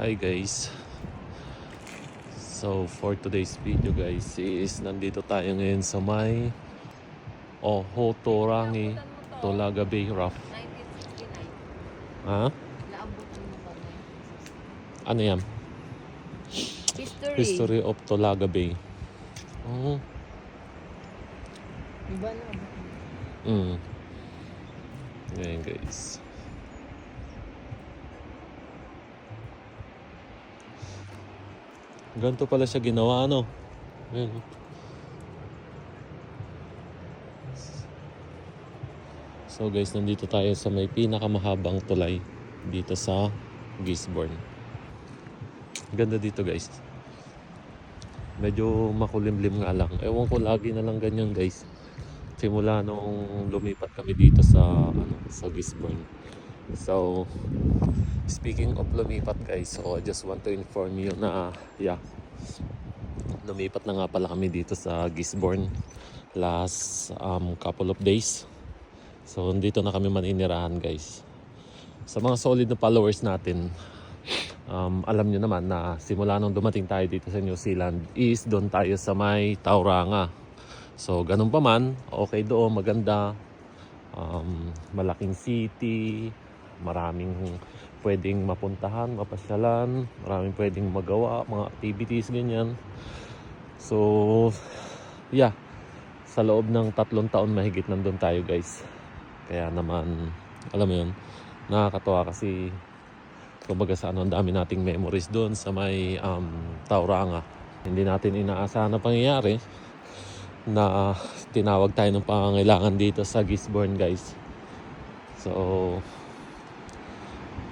Hi guys. So for today's video guys is nandito tayo ngayon sa may Hotorangi Tolaga Bay Rough. 1969. Ha? Naabutan mo ba 1969? Ano yan? History of Tolaga Bay. Oh. Iba na ba? Ngayon guys. Ganito pala siya ginawa, ano? Ayan. So guys, nandito tayo sa may pinakamahabang tulay dito sa Gisborne. Ganda dito guys. Medyo makulimlim nga lang. Ewan ko, lagi na lang ganyan guys. Simula nung lumipat kami dito sa Gisborne. So speaking of lumipat guys, so I just want to inform you na lumipat na nga pala kami dito sa Gisborne last couple of days. So dito na kami maninirahan guys. Sa mga solid na followers natin, alam nyo naman na simula nung dumating tayo dito sa New Zealand is doon tayo sa may Tauranga. So ganun pa man, okay doon, maganda, malaking city, maraming pwedeng mapuntahan, mapasyalan, maraming pwedeng magawa, mga activities, ganyan. So, sa loob ng 3 taon mahigit nandun tayo guys. Kaya naman, alam mo yun, nakakatawa kasi kumbaga sa ang dami nating memories doon sa may Tauranga. Hindi natin inaasahan na pangyayari na tinawag tayo ng pangangailangan dito sa Gisborne guys. So,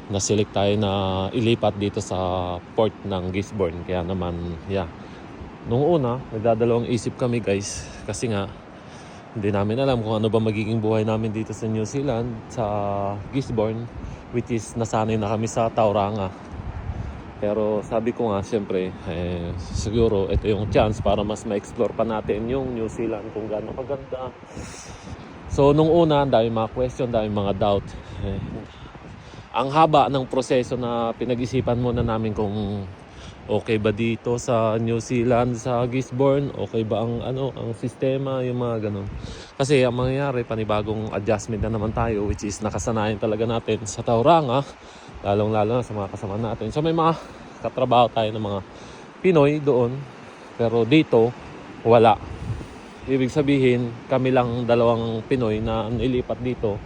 na-select tayo na ilipat dito sa port ng Gisborne. Kaya naman, nung una, nagdadalawang isip kami guys. Kasi nga, hindi namin alam kung ano ba magiging buhay namin dito sa New Zealand, sa Gisborne, which is nasanay na kami sa Tauranga. Pero sabi ko nga, siyempre, siguro ito yung chance para mas ma-explore pa natin yung New Zealand kung gaano kaganda. So, nung una, dahil mga question, dahil mga doubt. Ang haba ng proseso na pinag-isipan muna namin kung okay ba dito sa New Zealand, sa Gisborne, okay ba ang ang sistema, yung mga ganun. Kasi ang mangyayari, panibagong adjustment na naman tayo, which is nakasanayan talaga natin sa Tauranga, lalong-lalo na sa mga kasama natin. So may mga katrabaho tayo ng mga Pinoy doon, pero dito wala. Ibig sabihin, kami lang dalawang Pinoy na nilipat dito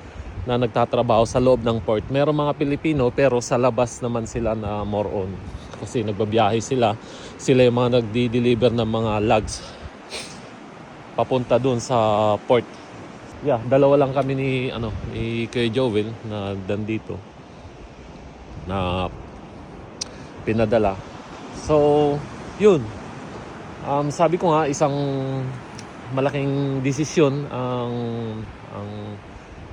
na nagtatrabaho sa loob ng port. Meron mga Pilipino pero sa labas naman sila na more on. Kasi nagbabiyahe sila. Sila yung mga nagdi-deliver ng mga logs papunta dun sa port. Dalawa lang kami ni Kuya Joel na dandito na pinadala. So, yun. Sabi ko nga, isang malaking desisyon ang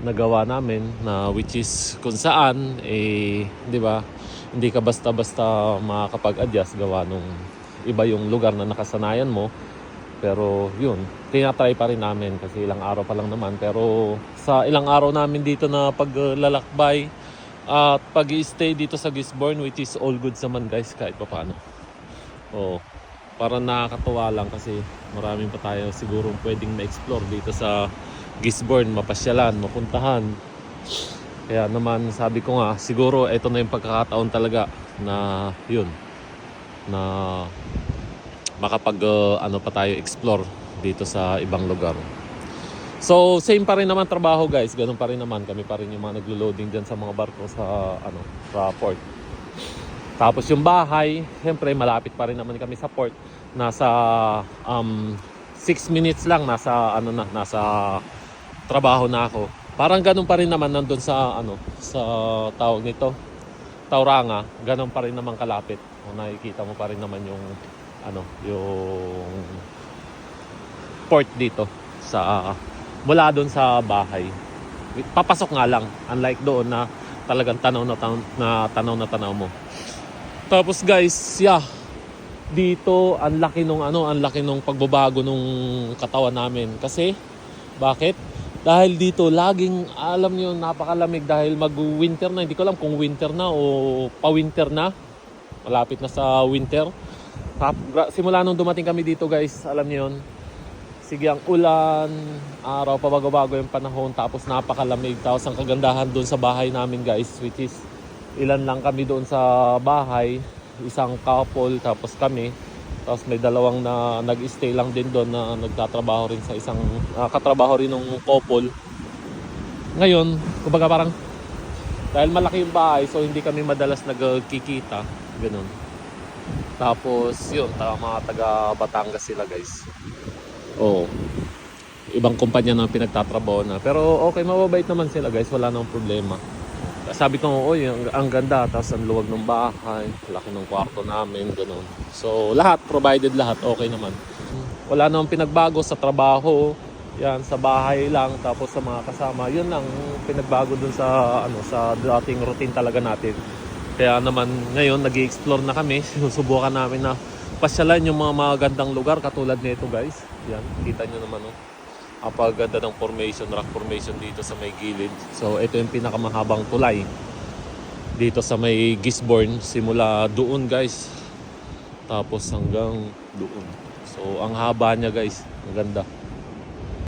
nagawa namin, na which is kung saan di ba, hindi ka basta-basta makakapag-adjust gawa nung iba yung lugar na nakasanayan mo. Pero yun, tinatry pa rin namin kasi ilang araw pa lang naman. Pero sa ilang araw namin dito na paglalakbay at pag-i-stay dito sa Gisborne, which is all good naman guys, kahit pa paano. Parang nakakatuwa lang kasi maraming pa tayo siguro pwedeng ma-explore dito sa Gisborne, mapasyalan, mapuntahan. Kaya naman sabi ko nga, siguro ito na yung pagkakataon talaga na yun, na makapag pa tayo explore dito sa ibang lugar. So same pa rin naman trabaho guys, ganun pa rin naman, kami pa rin yung mga naglo-loading dyan sa mga barko sa sa port. Tapos yung bahay, siyempre malapit pa rin naman kami sa port. Nasa 6 minutes lang nasa trabaho na ako. Parang ganun pa rin naman nandun sa sa tawag nito, Tauranga, ganun pa rin naman kalapit. Kung nakikita mo pa rin naman yung yung port dito sa mula doon sa bahay. Papasok nga lang, unlike doon na talagang tanaw na tanaw mo. Tapos guys, dito ang laki nung pagbabago nung katawan namin. Kasi bakit? Dahil dito laging, alam niyo, napakalamig dahil mag-winter na. Hindi ko alam kung winter na o pa-winter na. Malapit na sa winter. Simula nung dumating kami dito guys, alam niyo yun. Sige ang ulan, araw pabago-bago yung panahon, tapos napakalamig. Tapos ang kagandahan doon sa bahay namin guys, which is ilan lang kami doon sa bahay, isang couple, tapos kami. Tapos may dalawang na nag-stay lang din doon na nagtatrabaho rin sa isang katrabaho rin ng couple. Ngayon, kumbaga parang dahil malaki yung bahay, so hindi kami madalas nagkikita, ganun. Tapos yun, mga taga Batangas sila guys. Oo. Ibang kumpanya na pinagtatrabaho na. Pero okay, mababait naman sila guys, wala nang problema. Sabi ko, oy, ang ganda, tapos ang luwag ng bahay, laki ng kwarto namin, ganun. So lahat, provided lahat, okay naman. Wala namang pinagbago sa trabaho, yan, sa bahay lang, tapos sa mga kasama, yun lang pinagbago dun sa, sa dating routine talaga natin. Kaya naman ngayon, nag-i-explore na kami, sinusubukan namin na pasyalan yung mga magandang lugar katulad nito guys. Yan, kita nyo naman apaganda ng formation, rock formation dito sa may gilid. So ito yung pinakamahabang tulay dito sa may Gisborne, simula doon guys, tapos hanggang doon. So ang haba niya guys, ang ganda.